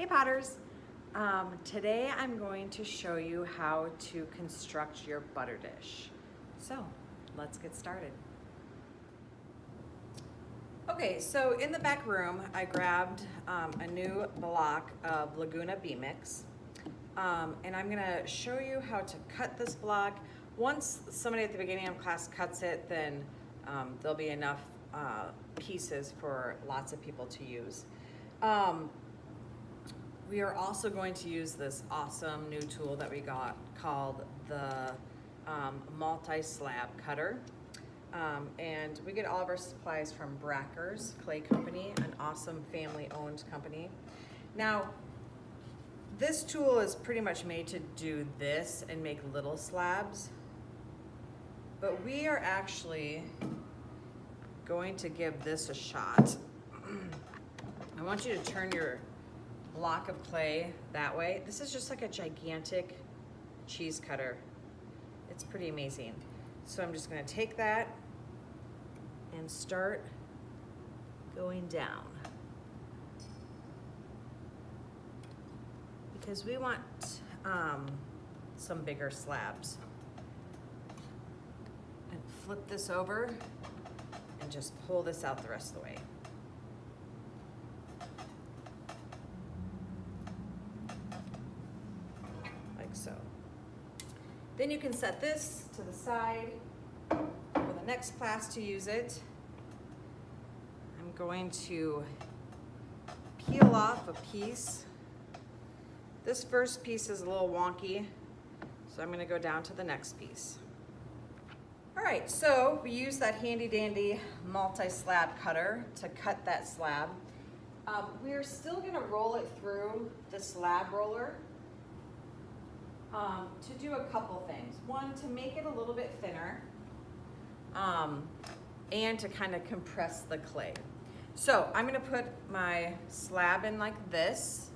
Hey Potters! Today I'm going to show you how to construct your butter dish. So let's get started. Okay, so in the back room I grabbed a new block of Laguna Bee Mix, and I'm going to show you how to cut this block. Once somebody at the beginning of class cuts it, then there'll be enough pieces for lots of people to use. We are also going to use this awesome new tool that we got called the multi-slab cutter. And we get all of our supplies from Bracker's Clay Company, an awesome family-owned company. Now, this tool is pretty much made to do this and make little slabs, but we are actually going to give this a shot. I want you to turn your block of clay that way. This is just like a gigantic cheese cutter. It's pretty amazing. So I'm just going to take that and start going down, because we want some bigger slabs. And flip this over and just pull this out the rest of the way. So then you can set this to the side for the next class to use it. I'm going to peel off a piece. This first piece is a little wonky, so I'm going to go down to the next piece. All right, so we use that handy dandy multi-slab cutter to cut that slab. We're still going to roll it through the slab roller. To do a couple things. One, to make it a little bit thinner, and to kind of compress the clay. So I'm going to put my slab in like this,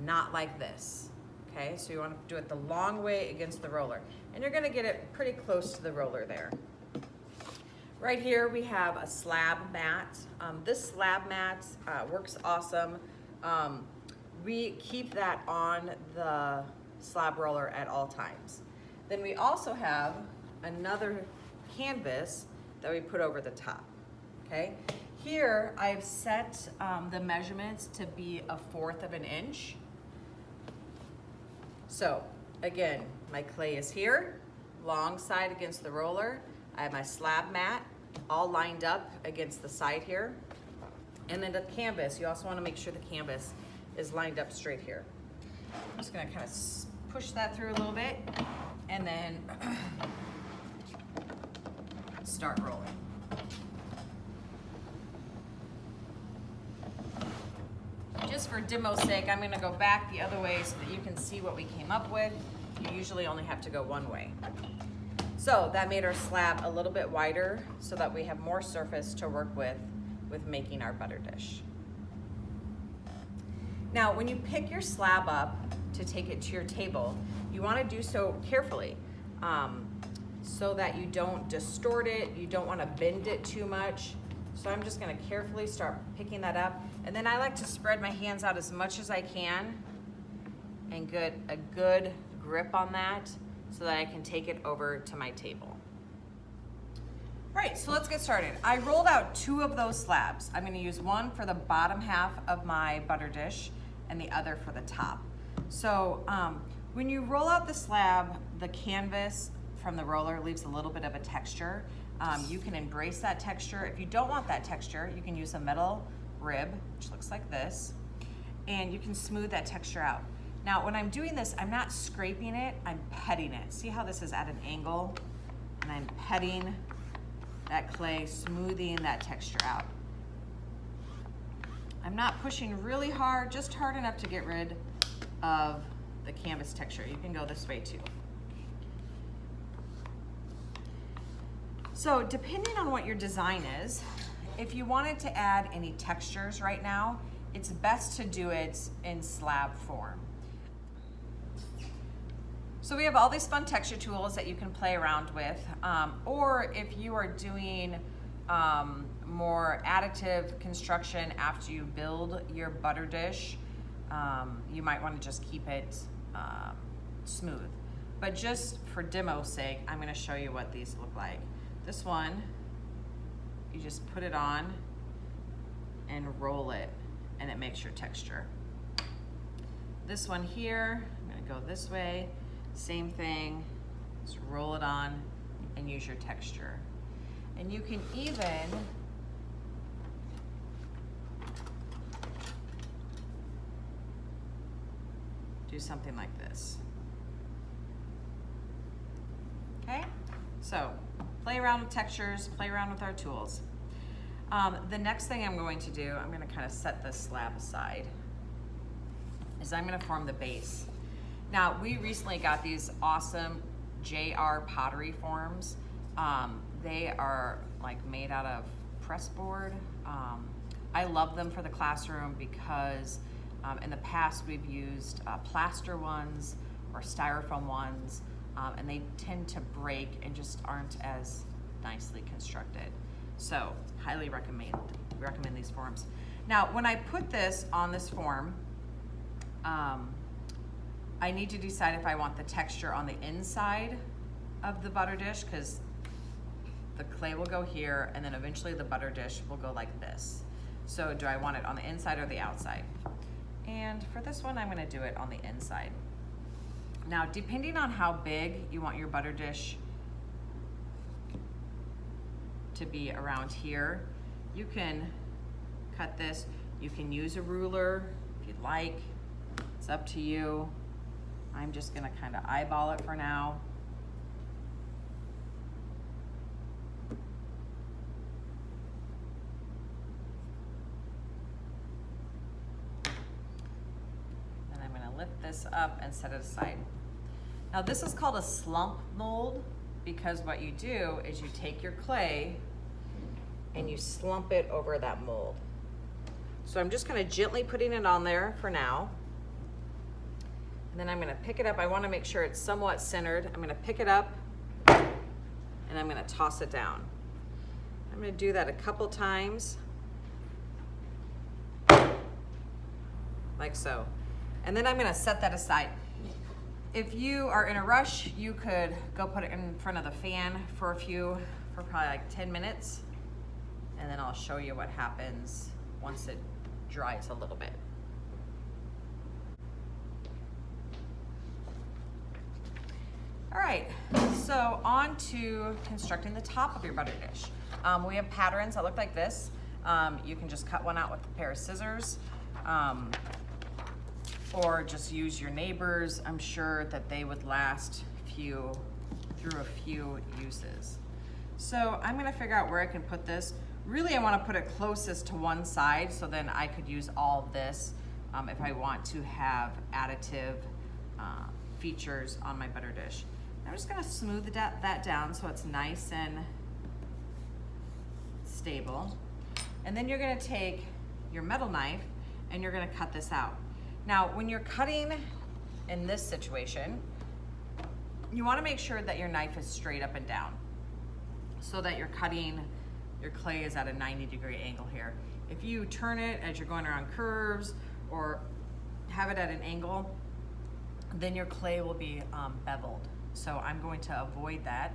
not like this. Okay, so you want to do it the long way against the roller, and you're going to get it pretty close to the roller there. Right here we have a slab mat. This slab mat works awesome. We keep that on the slab roller at all times. Then we also have another canvas that we put over the top. Okay, here I've set the measurements to be 1/4 of an inch. So again, my clay is here, long side against the roller. I have my slab mat all lined up against the side here. And then the canvas, you also want to make sure the canvas is lined up straight here. I'm just going to kind of push that through a little bit and then start rolling. Just for demo's sake, I'm going to go back the other way so that you can see what we came up with. You usually only have to go one way. So that made our slab a little bit wider so that we have more surface to work with making our butter dish. Now, when you pick your slab up to take it to your table, you want to do so carefully so that you don't distort it, you don't want to bend it too much. So I'm just going to carefully start picking that up, and then I like to spread my hands out as much as I can and get a good grip on that so that I can take it over to my table. All right, so let's get started. I rolled out 2 of those slabs. I'm going to use one for the bottom half of my butter dish and the other for the top. So when you roll out the slab, the canvas from the roller leaves a little bit of a texture. You can embrace that texture. If you don't want that texture, you can use a metal rib, which looks like this, and you can smooth that texture out. Now, when I'm doing this, I'm not scraping it, I'm petting it. See how this is at an angle? And I'm petting that clay, smoothing that texture out. I'm not pushing really hard, just hard enough to get rid of the canvas texture. You can go this way too. So depending on what your design is, if you wanted to add any textures right now, it's best to do it in slab form. So we have all these fun texture tools that you can play around with, or if you are doing more additive construction after you build your butter dish, you might want to just keep it smooth. But just for demo's sake, I'm going to show you what these look like. This one, you just put it on and roll it, and it makes your texture. This one here, I'm going to go this way, same thing, just roll it on and use your texture. And you can even do something like this. Okay, so play around with textures, play around with our tools. The next thing I'm going to do, I'm going to kind of set this slab aside, is I'm going to form the base. Now, we recently got these awesome JR pottery forms. They are like made out of press board. I love them for the classroom because in the past we've used plaster ones or styrofoam ones, and they tend to break and just aren't as nicely constructed. So, highly recommend these forms. Now, when I put this on this form, I need to decide if I want the texture on the inside of the butter dish, because the clay will go here and then eventually the butter dish will go like this. So do I want it on the inside or the outside? And for this one, I'm gonna do it on the inside. Now, depending on how big you want your butter dish to be around here, you can cut this. You can use a ruler if you'd like. It's up to you. I'm just gonna kind of eyeball it for now. Then I'm gonna lift this up and set it aside. Now this is called a slump mold because what you do is you take your clay and you slump it over that mold. So I'm just kind of gently putting it on there for now. And then I'm gonna pick it up. I wanna make sure it's somewhat centered. I'm gonna pick it up and I'm gonna toss it down. I'm gonna do that a couple times, like so. And then I'm gonna set that aside. If you are in a rush, you could go put it in front of the fan for probably like 10 minutes. And then I'll show you what happens once it dries a little bit. All right, so on to constructing the top of your butter dish. We have patterns that look like this. You can just cut one out with a pair of scissors, or just use your neighbors. I'm sure that they would last through a few uses. So I'm gonna figure out where I can put this. Really, I wanna put it closest to one side, so then I could use all of this if I want to have additive features on my butter dish. I'm just gonna smooth that down so it's nice and stable. And then you're gonna take your metal knife and you're gonna cut this out. Now, when you're cutting in this situation, you wanna make sure that your knife is straight up and down so that you're cutting, your clay is at a 90-degree angle here. If you turn it as you're going around curves or have it at an angle, then your clay will be beveled. So I'm going to avoid that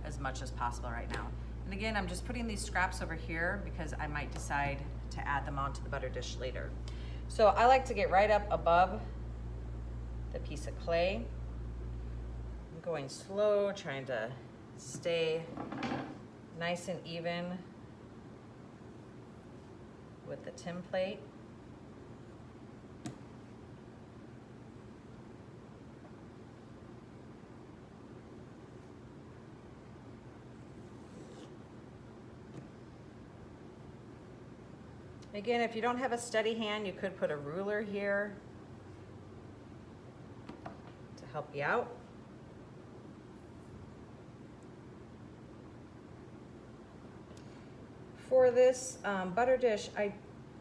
as much as possible right now. And again, I'm just putting these scraps over here because I might decide to add them onto the butter dish later. So I like to get right up above the piece of clay. I'm going slow, trying to stay nice and even with the template. Again, if you don't have a steady hand, you could put a ruler here to help you out. For this butter dish,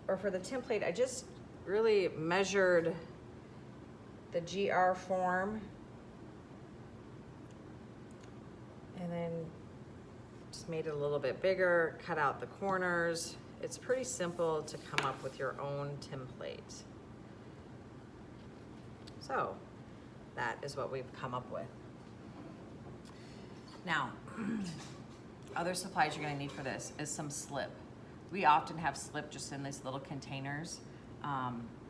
or for the template, I just really measured the GR form and then just made it a little bit bigger, cut out the corners. It's pretty simple to come up with your own template. So that is what we've come up with. Now, other supplies you're gonna need for this is some slip. We often have slip just in these little containers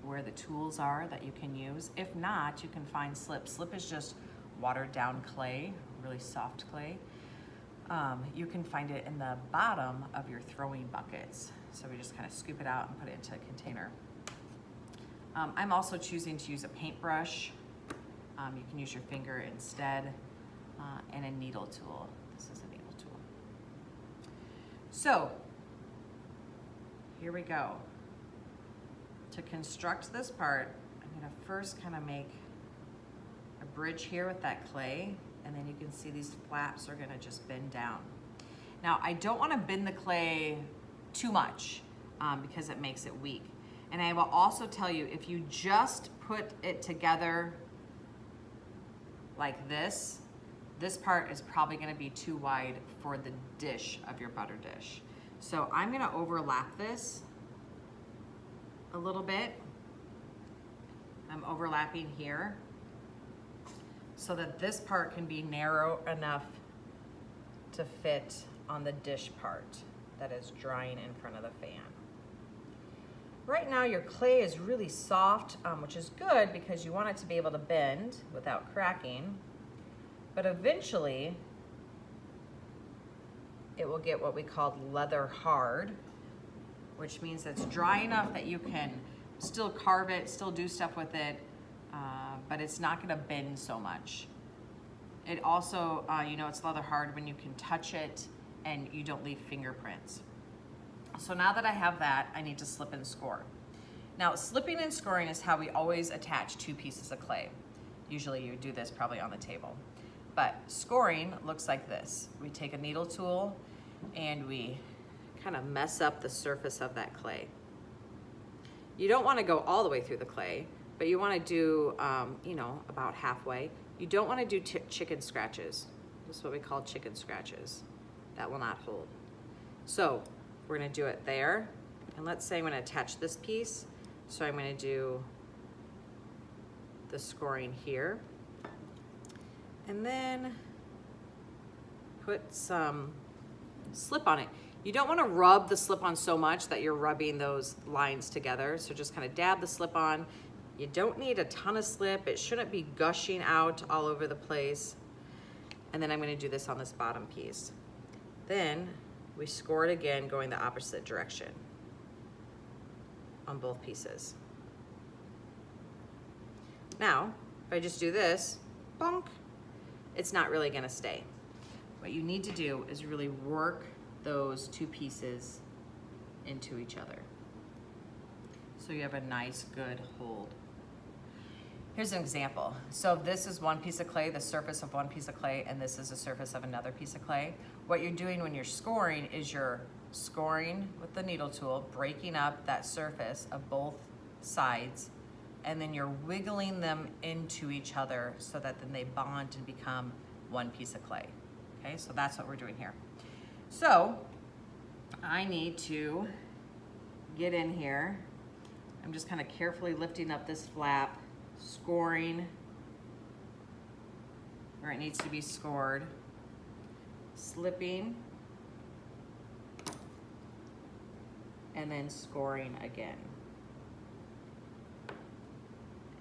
where the tools are that you can use. If not, you can find slip. Slip is just watered down clay, really soft clay. You can find it in the bottom of your throwing buckets. So we just kind of scoop it out and put it into a container. I'm also choosing to use a paintbrush. You can use your finger instead, and a needle tool. This is a needle tool. So, here we go. To construct this part, I'm gonna first kind of make a bridge here with that clay, and then you can see these flaps are gonna just bend down. Now, I don't wanna bend the clay too much because it makes it weak. And I will also tell you, if you just put it together like this part is probably gonna be too wide for the dish of your butter dish. So I'm gonna overlap this a little bit. I'm overlapping here so that this part can be narrow enough to fit on the dish part that is drying in front of the fan. Right now your clay is really soft, which is good because you want it to be able to bend without cracking, but eventually it will get what we call leather hard, which means it's dry enough that you can still carve it, still do stuff with it, but it's not gonna bend so much. It also, you know, it's leather hard when you can touch it and you don't leave fingerprints. So now that I have that, I need to slip and score. Now, slipping and scoring is how we always attach two pieces of clay. Usually you do this probably on the table. But scoring looks like this. We take a needle tool and we kind of mess up the surface of that clay. You don't want to go all the way through the clay, but you want to do, you know, about halfway. You don't want to do chicken scratches. This is what we call chicken scratches. That will not hold. So we're going to do it there. And let's say I'm going to attach this piece. So I'm going to do the scoring here. And then put some slip on it. You don't want to rub the slip on so much that you're rubbing those lines together. So just kind of dab the slip on. You don't need a ton of slip. It shouldn't be gushing out all over the place. And then I'm going to do this on this bottom piece. Then we score it again going the opposite direction on both pieces. Now, if I just do this, bonk, it's not really going to stay. What you need to do is really work those two pieces into each other so you have a nice, good hold. Here's an example. So this is one piece of clay, the surface of one piece of clay, and this is the surface of another piece of clay. What you're doing when you're scoring is you're scoring with the needle tool, breaking up that surface of both sides, and then you're wiggling them into each other so that then they bond and become one piece of clay. Okay, so that's what we're doing here. So I need to get in here. I'm just kind of carefully lifting up this flap, scoring where it needs to be scored, slipping, and then scoring again.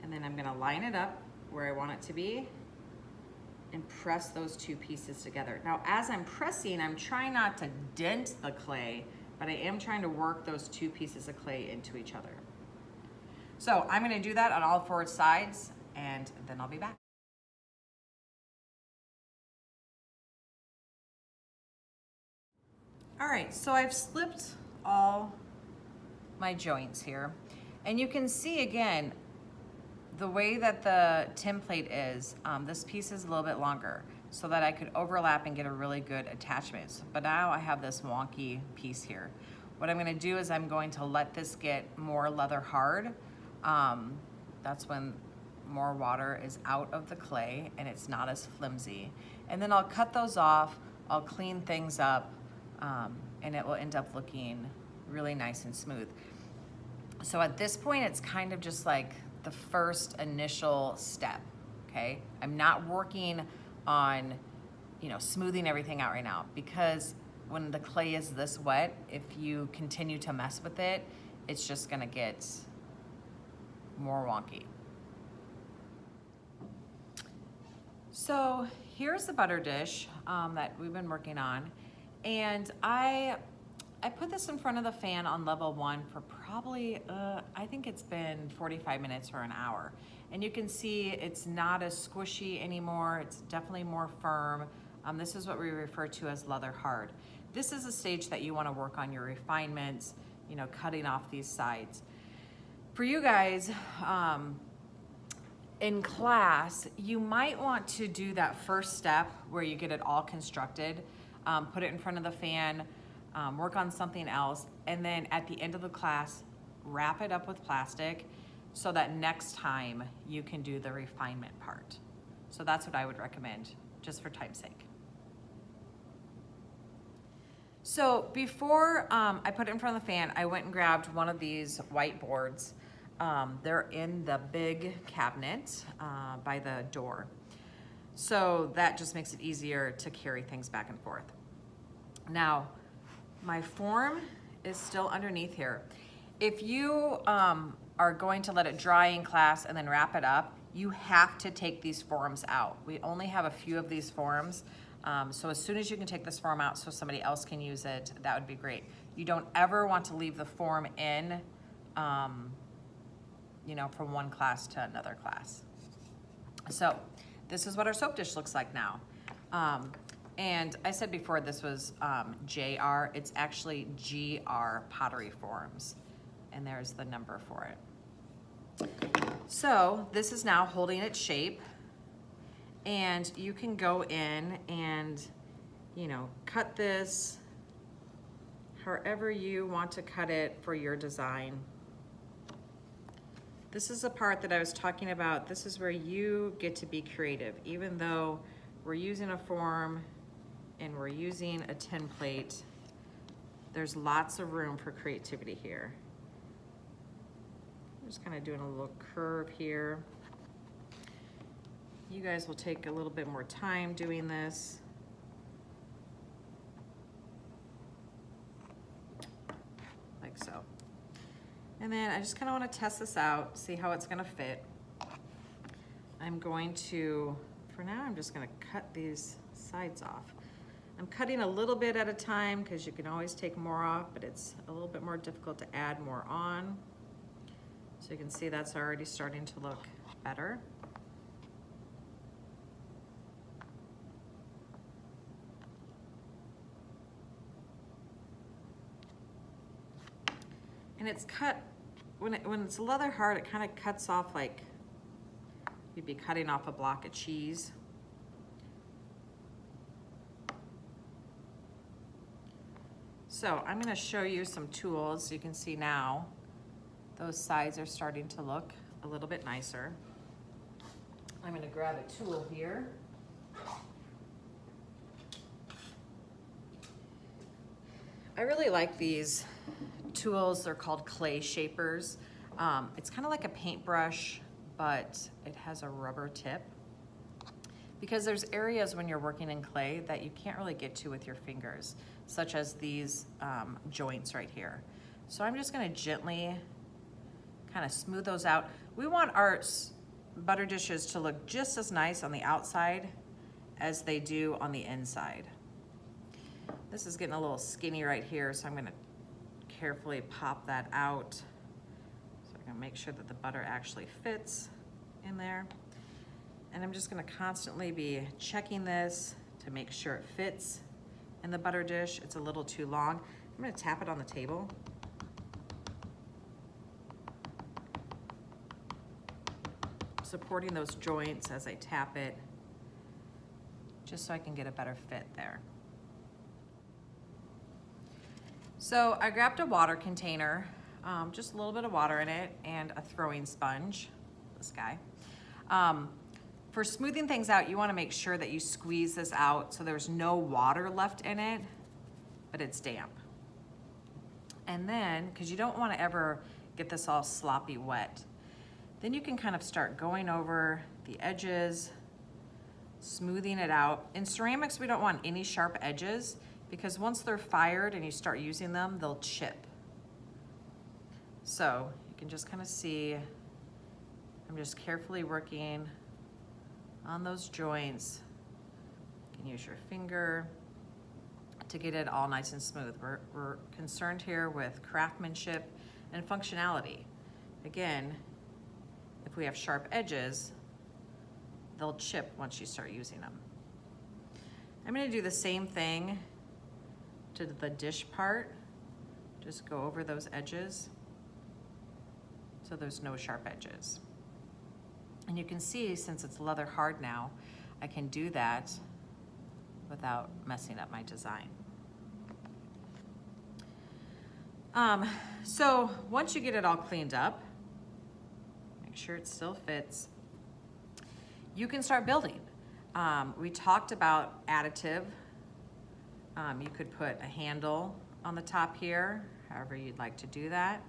And then I'm gonna line it up where I want it to be and press those two pieces together. Now, as I'm pressing, I'm trying not to dent the clay, but I am trying to work those two pieces of clay into each other. So I'm gonna do that on all four sides, and then I'll be back. All right, so I've slipped all my joints here, and you can see again, the way that the template is, this piece is a little bit longer so that I could overlap and get a really good attachment. But now I have this wonky piece here. What I'm gonna do is I'm going to let this get more leather hard. That's when more water is out of the clay and it's not as flimsy. And then I'll cut those off, I'll clean things up, and it will end up looking really nice and smooth. So at this point, it's kind of just like the first initial step, okay? I'm not working on, you know, smoothing everything out right now, because when the clay is this wet, if you continue to mess with it, it's just gonna get more wonky. So here's the butter dish that we've been working on. And I put this in front of the fan on level 1 for probably, I think it's been 45 minutes or an hour. And you can see it's not as squishy anymore. It's definitely more firm. This is what we refer to as leather hard. This is a stage that you want to work on your refinements, you know, cutting off these sides. For you guys, in class, you might want to do that first step where you get it all constructed, put it in front of the fan, work on something else, and then at the end of the class, wrap it up with plastic so that next time you can do the refinement part. So that's what I would recommend, just for time's sake. So before I put it in front of the fan, I went and grabbed one of these whiteboards. They're in the big cabinet by the door. So that just makes it easier to carry things back and forth. Now, my form is still underneath here. If you are going to let it dry in class and then wrap it up, you have to take these forms out. We only have a few of these forms. So as soon as you can take this form out so somebody else can use it, that would be great. You don't ever want to leave the form in, you know, from one class to another class. So this is what our soap dish looks like now. And I said before this was JR, it's actually GR Pottery Forms. And there's the number for it. So this is now holding its shape. And you can go in and, you know, cut this however you want to cut it for your design. This is the part that I was talking about. This is where you get to be creative. Even though we're using a form and we're using a tin plate, there's lots of room for creativity here. I'm just kind of doing a little curve here. You guys will take a little bit more time doing this. Like so. And then I just kind of want to test this out, see how it's going to fit. I'm going to, for now, I'm just going to cut these sides off. I'm cutting a little bit at a time because you can always take more off, but it's a little bit more difficult to add more on. So you can see that's already starting to look better. And it's cut, when it's leather hard, it kind of cuts off like you'd be cutting off a block of cheese. So I'm going to show you some tools. You can see now those sides are starting to look a little bit nicer. I'm going to grab a tool here. I really like these tools. They're called clay shapers. It's kind of like a paintbrush, but it has a rubber tip, because there's areas when you're working in clay that you can't really get to with your fingers, such as these joints right here. So I'm just going to gently kind of smooth those out. We want our butter dishes to look just as nice on the outside as they do on the inside. This is getting a little skinny right here, so I'm going to carefully pop that out. So I'm going to make sure that the butter actually fits in there. And I'm just going to constantly be checking this to make sure it fits in the butter dish. It's a little too long. I'm going to tap it on the table. Supporting those joints as I tap it, just so I can get a better fit there. So I grabbed a water container, just a little bit of water in it, and a throwing sponge, this guy. For smoothing things out, you want to make sure that you squeeze this out so there's no water left in it, but it's damp. And then, because you don't want to ever get this all sloppy wet, Then you can kind of start going over the edges, smoothing it out. In ceramics, we don't want any sharp edges because once they're fired and you start using them, they'll chip. So you can just kind of see, I'm just carefully working on those joints. You can use your finger to get it all nice and smooth. We're concerned here with craftsmanship and functionality. Again, if we have sharp edges, they'll chip once you start using them. I'm going to do the same thing to the dish part. Just go over those edges so there's no sharp edges. And you can see, since it's leather hard now, I can do that without messing up my design. So once you get it all cleaned up, make sure it still fits, you can start building. We talked about additive. You could put a handle on the top here, however you'd like to do that.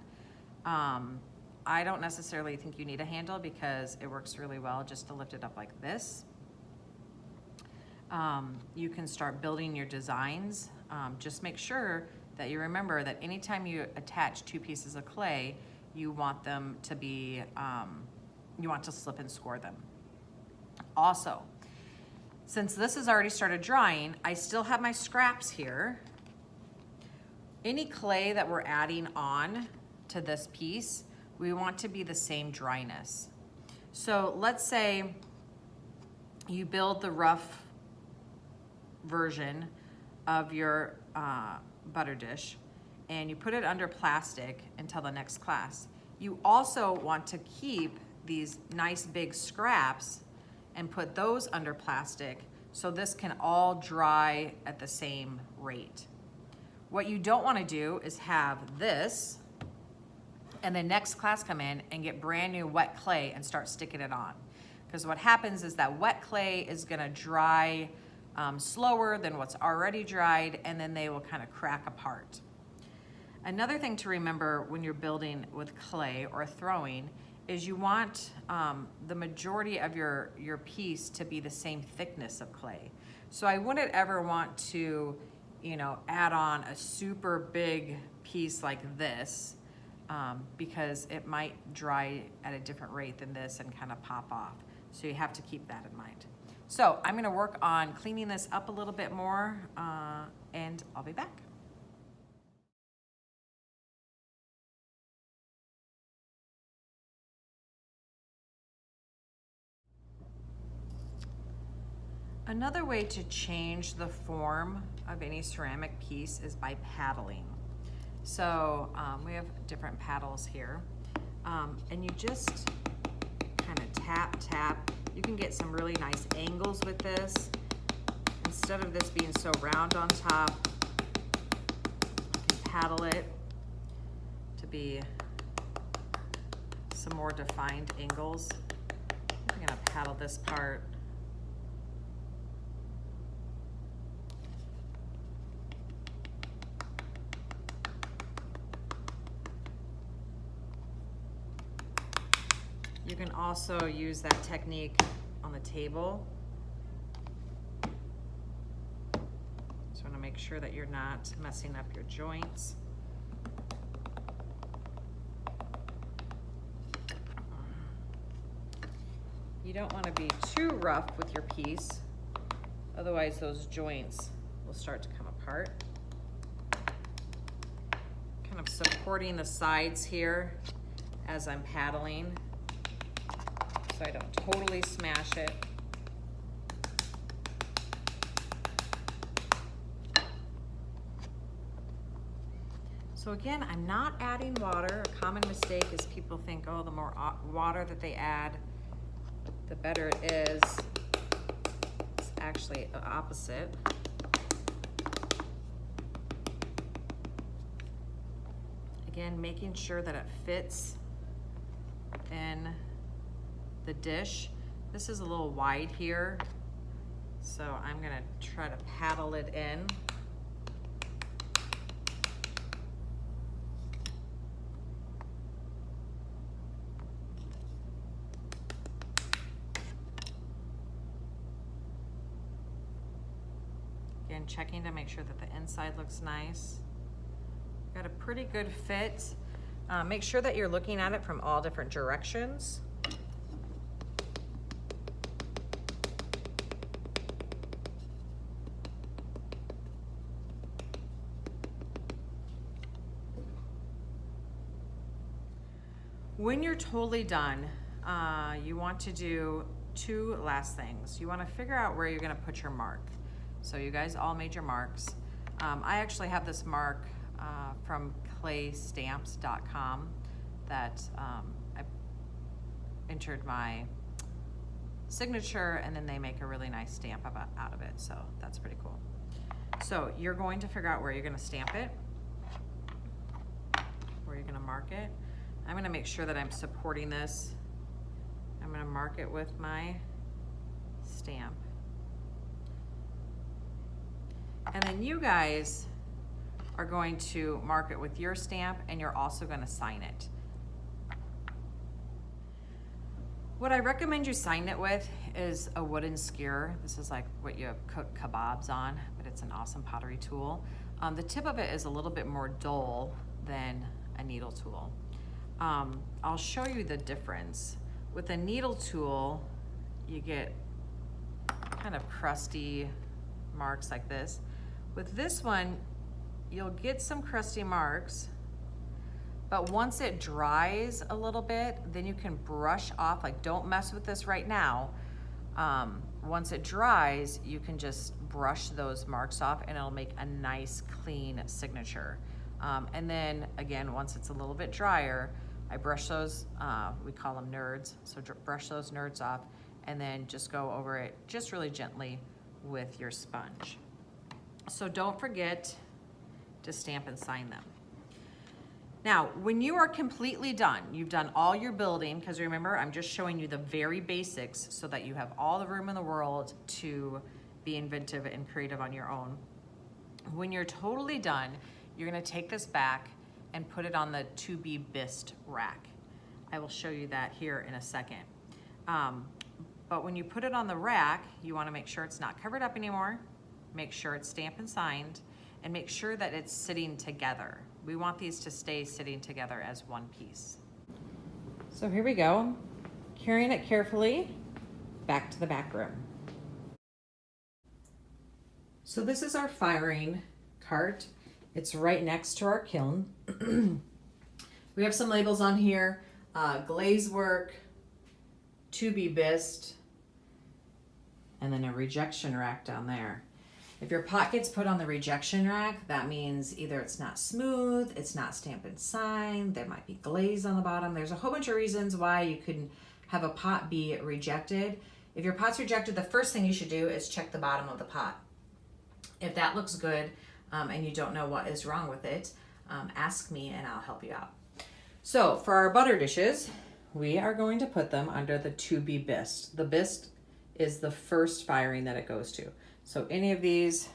I don't necessarily think you need a handle because it works really well just to lift it up like this. You can start building your designs. Just make sure that you remember that anytime you attach two pieces of clay, you want them to be, you want to slip and score them. Also, since this has already started drying, I still have my scraps here. Any clay that we're adding on to this piece, we want to be the same dryness. So let's say you build the rough version of your butter dish and you put it under plastic until the next class. You also want to keep these nice big scraps and put those under plastic so this can all dry at the same rate. What you don't want to do is have this and the next class come in and get brand new wet clay and start sticking it on. Because what happens is that wet clay is going to dry slower than what's already dried, and then they will kind of crack apart. Another thing to remember when you're building with clay or throwing is you want the majority of your piece to be the same thickness of clay. So I wouldn't ever want to, add on a super big piece like this because it might dry at a different rate than this and kind of pop off. So you have to keep that in mind. So I'm gonna work on cleaning this up a little bit more and I'll be back. Another way to change the form of any ceramic piece is by paddling. So we have different paddles here. And you just kind of tap, tap. You can get some really nice angles with this. Instead of this being so round on top, you can paddle it to be some more defined angles. I'm gonna paddle this part. You can also use that technique on the table. Just want to make sure that you're not messing up your joints. You don't want to be too rough with your piece, otherwise those joints will start to come apart. Kind of supporting the sides here as I'm paddling, so I don't totally smash it. So again, I'm not adding water. A common mistake is people think, oh, the more water that they add, the better it is. It's actually the opposite. Again, making sure that it fits in the dish. This is a little wide here, so I'm gonna try to paddle it in. Again, checking to make sure that the inside looks nice. Got a pretty good fit. Make sure that you're looking at it from all different directions. When you're totally done, you want to do two last things. You want to figure out where you're going to put your mark. So you guys all made your marks. I actually have this mark from claystamps.com that I entered my signature, and then they make a really nice stamp out of it. So that's pretty cool. So you're going to figure out where you're going to stamp it, where you're going to mark it. I'm going to make sure that I'm supporting this. I'm going to mark it with my stamp. And then you guys are going to mark it with your stamp, and you're also going to sign it. What I recommend you sign it with is a wooden skewer. This is like what you cook kebabs on, but it's an awesome pottery tool. The tip of it is a little bit more dull than a needle tool. I'll show you the difference. With a needle tool, you get kind of crusty marks like this. With this one, you'll get some crusty marks, but once it dries a little bit, then you can brush off, like don't mess with this right now. Once it dries, you can just brush those marks off and it'll make a nice clean signature. And then again, once it's a little bit drier, I brush those, we call them nerds, so brush those nerds off and then just go over it just really gently with your sponge. So don't forget to stamp and sign them. Now, when you are completely done, you've done all your building, because remember, I'm just showing you the very basics so that you have all the room in the world to be inventive and creative on your own. When you're totally done, you're gonna take this back and put it on the to be bisque rack. I will show you that here in a second. But when you put it on the rack, you wanna make sure it's not covered up anymore, make sure it's stamped and signed, and make sure that it's sitting together. We want these to stay sitting together as one piece. So here we go, carrying it carefully back to the back room. So this is our firing cart. It's right next to our kiln. We have some labels on here, glaze work, to be bisque, and then a rejection rack down there. If your pot gets put on the rejection rack, that means either it's not smooth, it's not stamped and signed, there might be glaze on the bottom. There's a whole bunch of reasons why you can have a pot be rejected. If your pot's rejected, the first thing you should do is check the bottom of the pot. If that looks good and you don't know what is wrong with it, ask me and I'll help you out. So for our butter dishes, we are going to put them under the to be bisque. The bisque is the first firing that it goes to. So any of these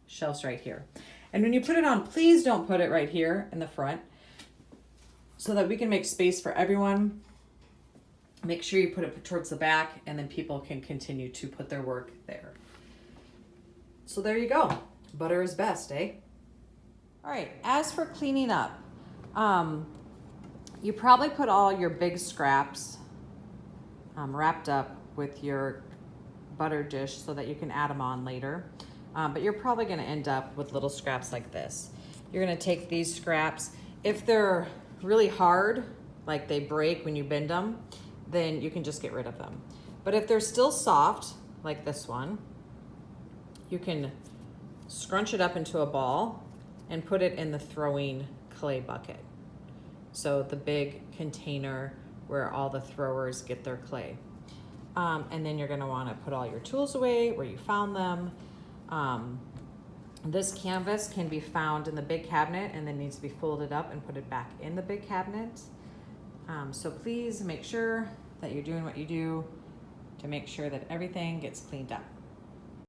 shelves right here. And when you put it on, please don't put it right here in the front so that we can make space for everyone. Make sure you put it towards the back and then people can continue to put their work there. So there you go. Butter is best, eh? All right, as for cleaning up, you probably put all your big scraps wrapped up with your butter dish so that you can add them on later. But you're probably gonna end up with little scraps like this. You're gonna take these scraps. If they're really hard, like they break when you bend them, then you can just get rid of them. But if they're still soft, like this one, you can scrunch it up into a ball and put it in the throwing clay bucket. So the big container where all the throwers get their clay. And then you're gonna wanna put all your tools away where you found them. This canvas can be found in the big cabinet and then needs to be folded up and put it back in the big cabinet. So please make sure that you're doing what you do to make sure that everything gets cleaned up.